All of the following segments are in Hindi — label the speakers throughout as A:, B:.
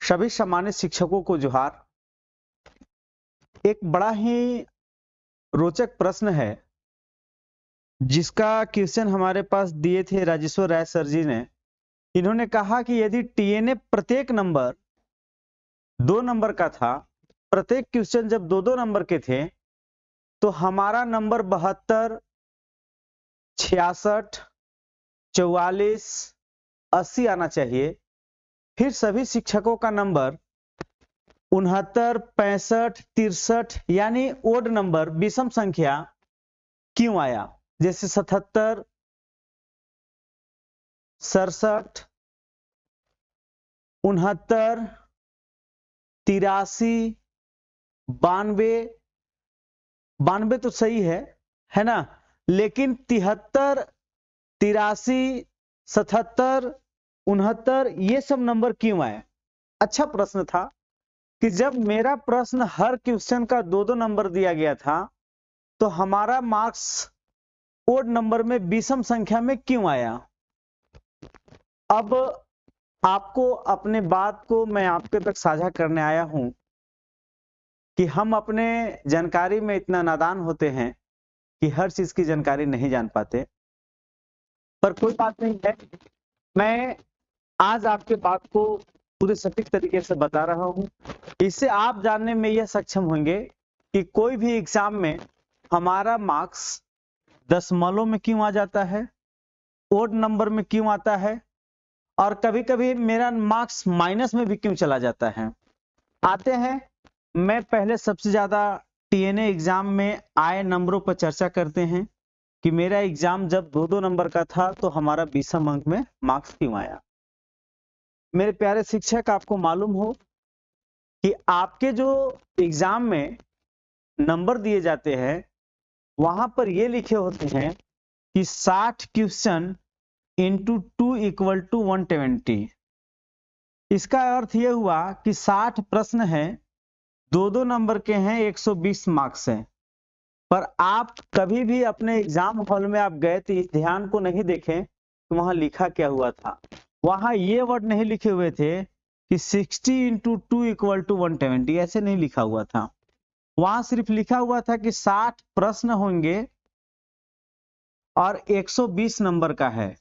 A: सभी सम्मानित शिक्षकों को जोहार। एक बड़ा ही रोचक प्रश्न है जिसका क्वेश्चन हमारे पास दिए थे राजेश्वर राय सर जी ने। इन्होंने कहा कि यदि टीएनए प्रत्येक नंबर 2 नंबर का था, प्रत्येक क्वेश्चन जब 2-2 नंबर के थे तो हमारा नंबर 72, 66, 44, 80 आना चाहिए। फिर सभी शिक्षकों का नंबर 69, 65, 63 यानी ओड नंबर विषम संख्या क्यों आया? जैसे 77, 67, 69, 83, 92। 92 तो सही है ना, लेकिन 73, 83, 77, 69 ये सब नंबर क्यों आए? अच्छा प्रश्न था कि जब मेरा प्रश्न हर क्वेश्चन का 2-2 नंबर दिया गया था तो हमारा मार्क्स ओड नंबर में विषम संख्या में क्यों आया? अब आपको अपने बात को मैं आपके तक साझा करने आया हूं कि हम अपने जानकारी में इतना नादान होते हैं कि हर चीज की जानकारी नहीं जान पाते। पर कोई बात नहीं है, मैं आज आपके बात को पूरे सटीक तरीके से बता रहा हूं। इससे आप जानने में यह सक्षम होंगे कि कोई भी एग्जाम में हमारा मार्क्स दशमलव में क्यों आ जाता है, ओड नंबर में क्यों आता है, और कभी कभी मेरा मार्क्स माइनस में भी क्यों चला जाता है। आते हैं, मैं पहले सबसे ज्यादा टीएनए एग्जाम में आए नंबरों पर चर्चा करते हैं कि मेरा एग्जाम जब 2-2 नंबर का था तो हमारा विषम अंक में मार्क्स क्यों आया। मेरे प्यारे शिक्षक, आपको मालूम हो कि आपके जो एग्जाम में नंबर दिए जाते हैं वहां पर ये लिखे होते हैं कि 60 क्वेश्चन इंटू 2 इक्वल टू 120। इसका अर्थ यह हुआ कि 60 प्रश्न हैं, 2-2 नंबर के हैं, 120 मार्क्स हैं। पर आप कभी भी अपने एग्जाम हॉल में आप गए तो इस ध्यान को नहीं देखें कि वहां लिखा क्या हुआ था। वहां ये वर्ड नहीं लिखे हुए थे कि 60 इंटू 2 इक्वल टू 120, ऐसे नहीं लिखा हुआ था। वहां सिर्फ लिखा हुआ था कि 60 प्रश्न होंगे और 120 नंबर का है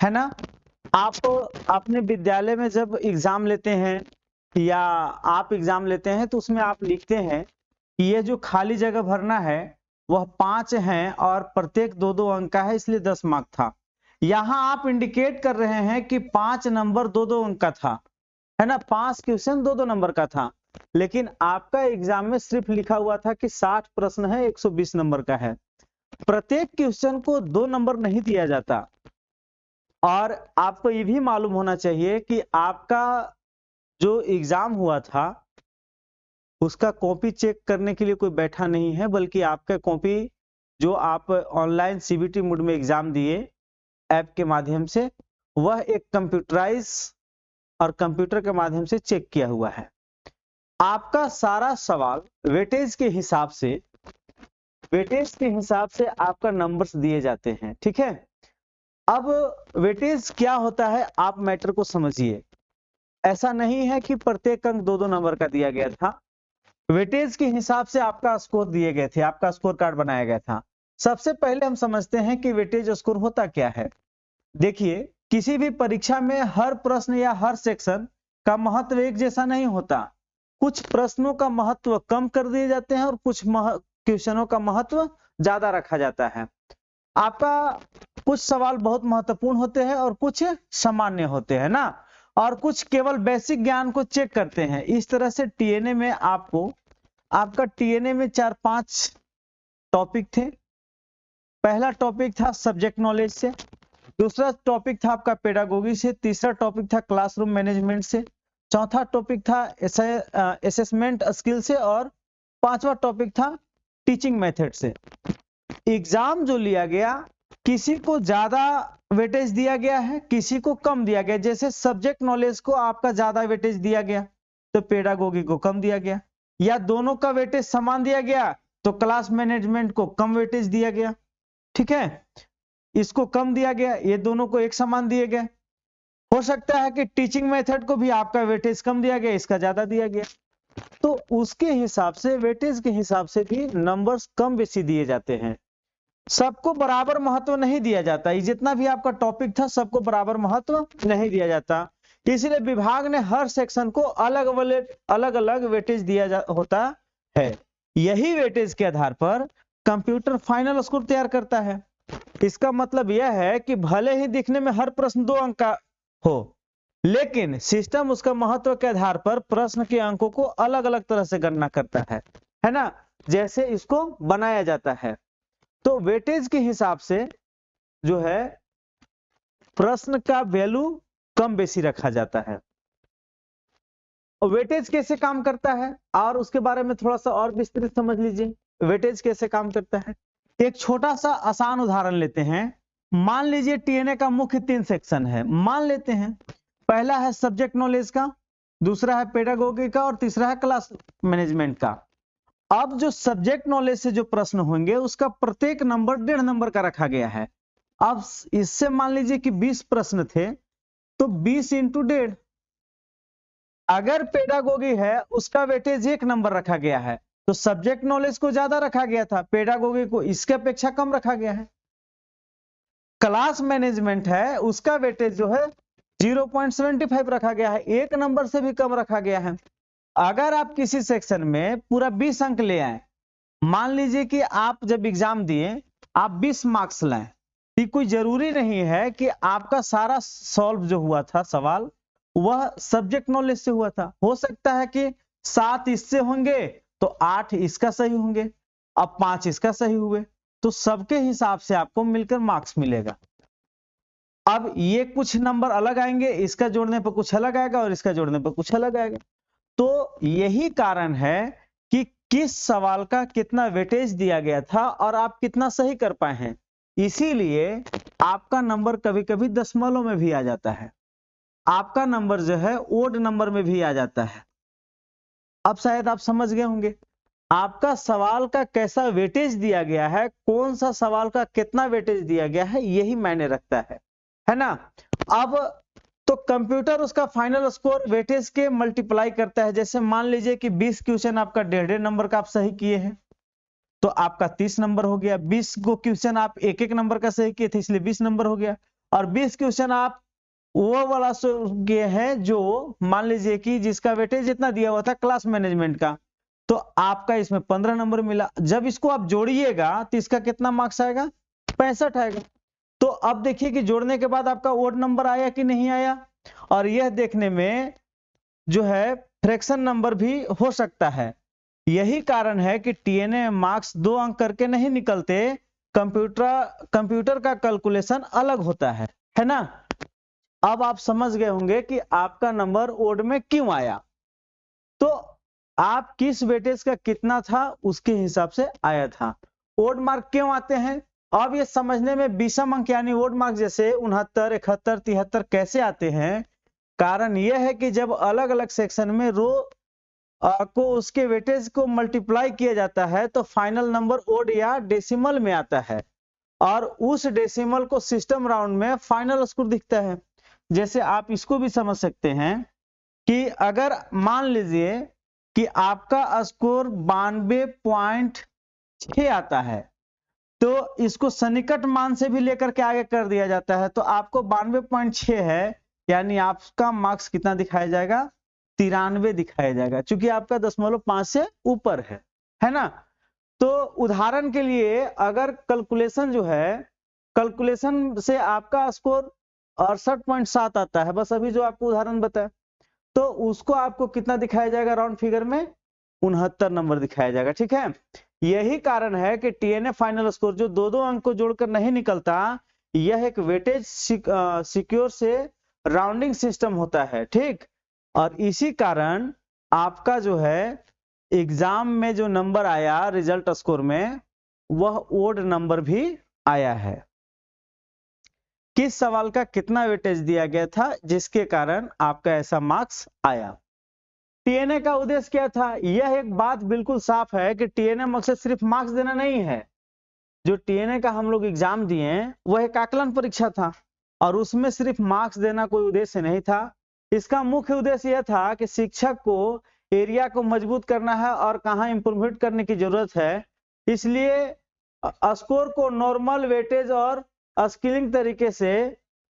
A: ना। आप अपने विद्यालय में जब एग्जाम लेते हैं या आप एग्जाम लेते हैं तो उसमें आप लिखते हैं कि ये जो खाली जगह भरना है वह 5 है और प्रत्येक 2-2 अंक का है, इसलिए 10 मार्क था। यहां आप इंडिकेट कर रहे हैं कि 5 नंबर 2-2 अंक का था, है ना, 5 क्वेश्चन 2-2 नंबर का था। लेकिन आपका एग्जाम में सिर्फ लिखा हुआ था कि 60 प्रश्न है, 120 नंबर का है। प्रत्येक क्वेश्चन को 2 नंबर नहीं दिया जाता। और आपको ये भी मालूम होना चाहिए कि आपका जो एग्जाम हुआ था उसका कॉपी चेक करने के लिए कोई बैठा नहीं है, बल्कि आपका कॉपी जो आप ऑनलाइन सीबीटी मोड में एग्जाम दिए ऐप के माध्यम से, वह एक कंप्यूटराइज और कंप्यूटर के माध्यम से चेक किया हुआ है। आपका सारा सवाल वेटेज के हिसाब से आपका नंबर्स दिए जाते हैं, ठीक है। अब वेटेज क्या होता है आप मैटर को समझिए। ऐसा नहीं है कि प्रत्येक अंक 2-2 नंबर का दिया गया था। वेटेज के हिसाब से आपका स्कोर दिए गए थे, आपका स्कोर कार्ड बनाया गया था। सबसे पहले हम समझते हैं कि वेटेज स्कोर होता क्या है। देखिए, किसी भी परीक्षा में हर प्रश्न या हर सेक्शन का महत्व एक जैसा नहीं होता। कुछ प्रश्नों का महत्व कम कर दिए जाते हैं और कुछ क्वेश्चनों का महत्व ज्यादा रखा जाता है। आपका कुछ सवाल बहुत महत्वपूर्ण होते हैं और कुछ सामान्य होते हैं ना, और कुछ केवल बेसिक ज्ञान को चेक करते हैं। इस तरह से टीएनए में आपका टीएनए में 4-5 टॉपिक थे। पहला टॉपिक था सब्जेक्ट नॉलेज से, दूसरा टॉपिक था आपका पेडागोगी से, तीसरा टॉपिक था क्लासरूम मैनेजमेंट से, चौथा टॉपिक था असेसमेंट स्किल से, और पांचवा टॉपिक था टीचिंग मेथड से। एग्जाम जो लिया गया, किसी को ज्यादा वेटेज दिया गया है, किसी को कम दिया गया। जैसे सब्जेक्ट नॉलेज को आपका ज्यादा वेटेज दिया गया तो पेडागोगी को कम दिया गया, या दोनों का वेटेज समान दिया गया तो क्लास मैनेजमेंट को कम वेटेज दिया गया, ठीक है। इसको कम दिया गया, ये दोनों को एक समान दिए गए। हो सकता है कि टीचिंग मेथड को भी आपका वेटेज कम दिया गया, इसका ज्यादा दिया गया, तो उसके हिसाब से वेटेज के हिसाब से भी नंबर्स कम बेसी दिए जाते हैं। सबको बराबर महत्व नहीं दिया जाता, ये जितना भी आपका टॉपिक था सबको बराबर महत्व नहीं दिया जाता, इसलिए विभाग ने हर सेक्शन को अलग अलग वेटेज दिया होता है। यही वेटेज के आधार पर कंप्यूटर फाइनल स्कोर तैयार करता है। इसका मतलब यह है कि भले ही दिखने में हर प्रश्न 2 अंक का हो, लेकिन सिस्टम उसका महत्व के आधार पर प्रश्न के अंकों को अलग अलग तरह से गणना करता है ना, जैसे इसको बनाया जाता है। तो वेटेज के हिसाब से जो है प्रश्न का वैल्यू कम बेसी रखा जाता है। और वेटेज कैसे काम करता है और उसके बारे में थोड़ा सा और विस्तृत समझ लीजिए। वेटेज कैसे काम करता है, एक छोटा सा आसान उदाहरण लेते हैं। मान लीजिए टीएनए का मुख्य 3 सेक्शन है, मान लेते हैं पहला है सब्जेक्ट नॉलेज का, दूसरा है पेडागोगी का और तीसरा है क्लास मैनेजमेंट का। अब जो सब्जेक्ट नॉलेज से जो प्रश्न होंगे उसका प्रत्येक नंबर 1.5 नंबर का रखा गया है। अब इससे मान लीजिए कि 20 प्रश्न थे तो 20 इंटू 1.5। अगर पेडागोगी है उसका वेटेज 1 नंबर रखा गया है, तो सब्जेक्ट नॉलेज को ज्यादा रखा गया था, पेडागोगी को इसके अपेक्षा कम रखा गया है। क्लास मैनेजमेंट है उसका वेटेज जो है 0.75 रखा गया है, 1 नंबर से भी कम रखा गया है। अगर आप किसी सेक्शन में पूरा 20 अंक ले आए, मान लीजिए कि आप जब एग्जाम दिए आप 20 मार्क्स लाए, तो कोई जरूरी नहीं है कि आपका सारा सॉल्व जो हुआ था सवाल वह सब्जेक्ट नॉलेज से हुआ था। हो सकता है कि 7 इससे होंगे तो 8 इसका सही होंगे, अब 5 इसका सही हुए, तो सबके हिसाब से आपको मिलकर मार्क्स मिलेगा। अब ये कुछ नंबर अलग आएंगे, इसका जोड़ने पर कुछ अलग आएगा और इसका जोड़ने पर कुछ अलग आएगा। तो यही कारण है कि किस सवाल का कितना वेटेज दिया गया था और आप कितना सही कर पाए हैं, इसीलिए आपका नंबर कभी कभी दशमलव में भी आ जाता है, आपका नंबर जो है ओड नंबर में भी आ जाता है। अब शायद आप समझ गए होंगे आपका सवाल का कैसा वेटेज दिया गया है, कौन सा सवाल का कितना वेटेज दिया गया है, यही मायने रखता है ना। अब तो कंप्यूटर उसका फाइनल स्कोर वेटेज के मल्टीप्लाई करता है। जैसे मान लीजिए कि 20 क्वेश्चन आपका 1.5 नंबर का आप सही किए हैं तो आपका 30 नंबर हो गया। 20 को क्वेश्चन आप 1-1 नंबर का सही किए थे इसलिए 20 नंबर हो गया। और 20 क्वेश्चन आप वो वाला किए हैं जो मान लीजिए कि जिसका वेटेज जितना दिया हुआ था क्लास मैनेजमेंट का, तो आपका इसमें 15 नंबर मिला। जब इसको आप जोड़िएगा तो इसका कितना मार्क्स आएगा, 65 आएगा। तो अब देखिए कि जोड़ने के बाद आपका ओड नंबर आया कि नहीं आया, और यह देखने में जो है फ्रैक्शन नंबर भी हो सकता है। यही कारण है कि टीएनए मार्क्स 2 अंक करके नहीं निकलते, कंप्यूटर का कैलकुलेशन अलग होता है ना। अब आप समझ गए होंगे कि आपका नंबर ओड में क्यों आया, तो आप किस वेटेज का कितना था उसके हिसाब से आया था। ओड मार्क क्यों आते हैं, अब ये समझने में 20 अंक यानी ओड मार्क जैसे 69, 71, 73 कैसे आते हैं। कारण यह है कि जब अलग अलग सेक्शन में रो को उसके वेटेज को मल्टीप्लाई किया जाता है तो फाइनल नंबर ओड या डेसिमल में आता है, और उस डेसिमल को सिस्टम राउंड में फाइनल स्कोर दिखता है। जैसे आप इसको भी समझ सकते हैं कि अगर मान लीजिए कि आपका स्कोर 92.6 आता है तो इसको सन्निकट मान से भी लेकर के आगे कर दिया जाता है, तो आपको 92.6 है यानी आपका मार्क्स कितना दिखाया जाएगा, 93 दिखाया जाएगा, क्योंकि आपका 0.5 से ऊपर है ना। तो उदाहरण के लिए अगर कैलकुलेशन जो है, कैलकुलेशन से आपका स्कोर 68.7 आता है, बस अभी जो आपको उदाहरण बताया, तो उसको आपको कितना दिखाया जाएगा, राउंड फिगर में 69 नंबर दिखाया जाएगा। ठीक है, यही कारण है कि टीएनए फाइनल स्कोर जो 2-2 अंक को जोड़कर नहीं निकलता, यह एक वेटेज सिक्योर से राउंडिंग सिस्टम होता है। ठीक, और इसी कारण आपका जो है एग्जाम में जो नंबर आया रिजल्ट स्कोर में, वह ओड नंबर भी आया है। किस सवाल का कितना वेटेज दिया गया था जिसके कारण आपका ऐसा मार्क्स आया। टीएनए का उद्देश्य क्या था, यह एक बात बिल्कुल साफ है कि टीएनए मकसद सिर्फ मार्क्स देना नहीं है। जो टीएनए का हम लोग एग्जाम दिए वह एक आकलन परीक्षा था, और उसमें सिर्फ मार्क्स देना कोई उद्देश्य नहीं था। इसका मुख्य उद्देश्य यह था कि शिक्षक को एरिया को मजबूत करना है और कहाँ इंप्रूवमेंट करने की जरूरत है, इसलिए स्कोर को नॉर्मल वेटेज और स्किलिंग तरीके से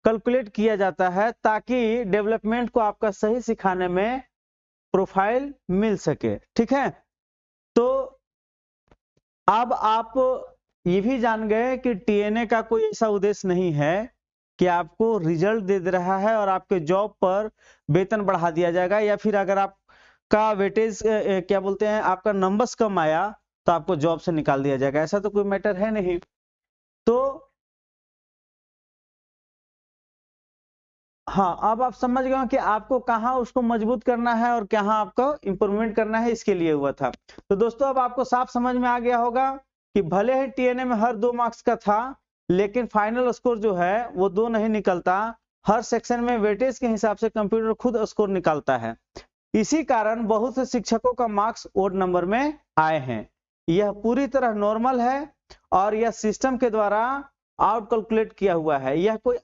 A: कैलकुलेट किया जाता है ताकि डेवलपमेंट को आपका सही सिखाने में प्रोफाइल मिल सके। ठीक है, तो अब आप ये भी जान गए कि टीएनए का कोई ऐसा उद्देश्य नहीं है कि आपको रिजल्ट दे रहा है और आपके जॉब पर वेतन बढ़ा दिया जाएगा, या फिर अगर आपका वेटेज क्या बोलते हैं आपका नंबर्स कम आया तो आपको जॉब से निकाल दिया जाएगा, ऐसा तो कोई मैटर है नहीं। तो हाँ, अब आप समझ गए कि आपको कहाँ उसको मजबूत करना है और कहाँ आपको इंप्रूवमेंट करना है, इसके लिए हुआ था। तो दोस्तों अब आपको साफ समझ में आ गया होगा कि भले ही टीएनए में हर 2 मार्क्स का था, लेकिन फाइनल स्कोर जो है वो 2 नहीं निकलता। हर सेक्शन में वेटेज के हिसाब से कंप्यूटर खुद स्कोर निकालता है। इसी कारण बहुत से शिक्षकों का मार्क्स ओड नंबर में आए हैं। यह पूरी तरह नॉर्मल है और यह सिस्टम के द्वारा आउट कैलकुलेट किया हुआ है। यह कोई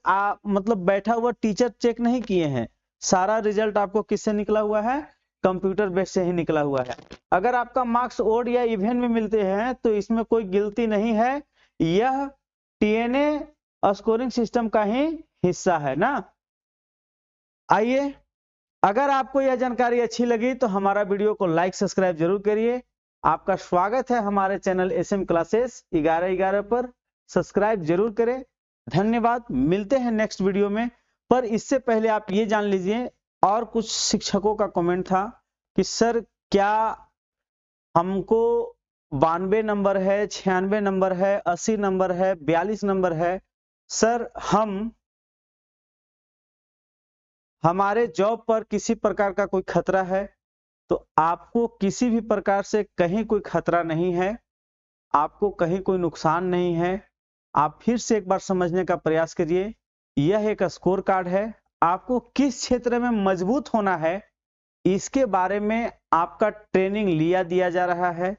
A: मतलब बैठा हुआ टीचर चेक नहीं किए हैं। सारा रिजल्ट आपको किससे निकला हुआ है? कंप्यूटर बेस से ही निकला हुआ है। अगर आपका मार्क्स ओड या इवन में मिलते हैं तो इसमें कोई गिल्टी नहीं है, यह टीएनए स्कोरिंग सिस्टम का ही हिस्सा है ना। आइए, अगर आपको यह जानकारी अच्छी लगी तो हमारा वीडियो को लाइक सब्सक्राइब जरूर करिए। आपका स्वागत है हमारे चैनल एसएम क्लासेस 1111 पर, सब्सक्राइब जरूर करें। धन्यवाद, मिलते हैं नेक्स्ट वीडियो में। पर इससे पहले आप ये जान लीजिए, और कुछ शिक्षकों का कमेंट था कि सर क्या हमको 92 नंबर है, 96 नंबर है, 80 नंबर है, 42 नंबर है, सर हमारे जॉब पर किसी प्रकार का कोई खतरा है? तो आपको किसी भी प्रकार से कहीं कोई खतरा नहीं है, आपको कहीं कोई नुकसान नहीं है। आप फिर से एक बार समझने का प्रयास करिए। यह एक स्कोर कार्ड है। आपको किस क्षेत्र में मजबूत होना है इसके बारे में आपका ट्रेनिंग दिया जा रहा है।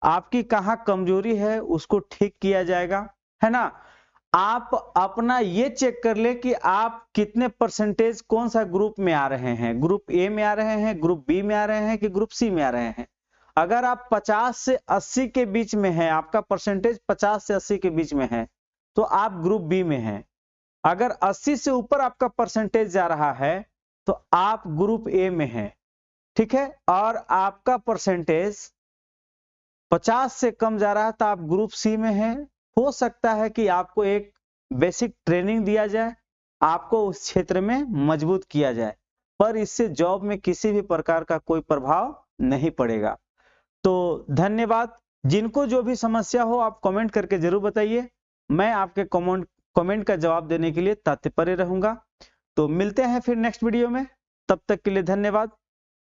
A: आपकी कहाँ कमजोरी है उसको ठीक किया जाएगा, है ना। आप अपना ये चेक कर ले कि आप कितने परसेंटेज कौन सा ग्रुप में आ रहे हैं, ग्रुप ए में आ रहे हैं, ग्रुप बी में आ रहे हैं कि ग्रुप सी में आ रहे हैं। अगर आप 50 से 80 के बीच में है, आपका परसेंटेज 50 से 80 के बीच में है तो आप ग्रुप बी में हैं। अगर 80 से ऊपर आपका परसेंटेज जा रहा है तो आप ग्रुप ए में हैं। ठीक है, और आपका परसेंटेज 50 से कम जा रहा है तो आप ग्रुप सी में हैं। हो सकता है कि आपको एक बेसिक ट्रेनिंग दिया जाए, आपको उस क्षेत्र में मजबूत किया जाए, पर इससे जॉब में किसी भी प्रकार का कोई प्रभाव नहीं पड़ेगा। तो धन्यवाद। जिनको जो भी समस्या हो आप कमेंट करके जरूर बताइए, मैं आपके कमेंट का जवाब देने के लिए तत्पर रहूंगा। तो मिलते हैं फिर नेक्स्ट वीडियो में, तब तक के लिए धन्यवाद।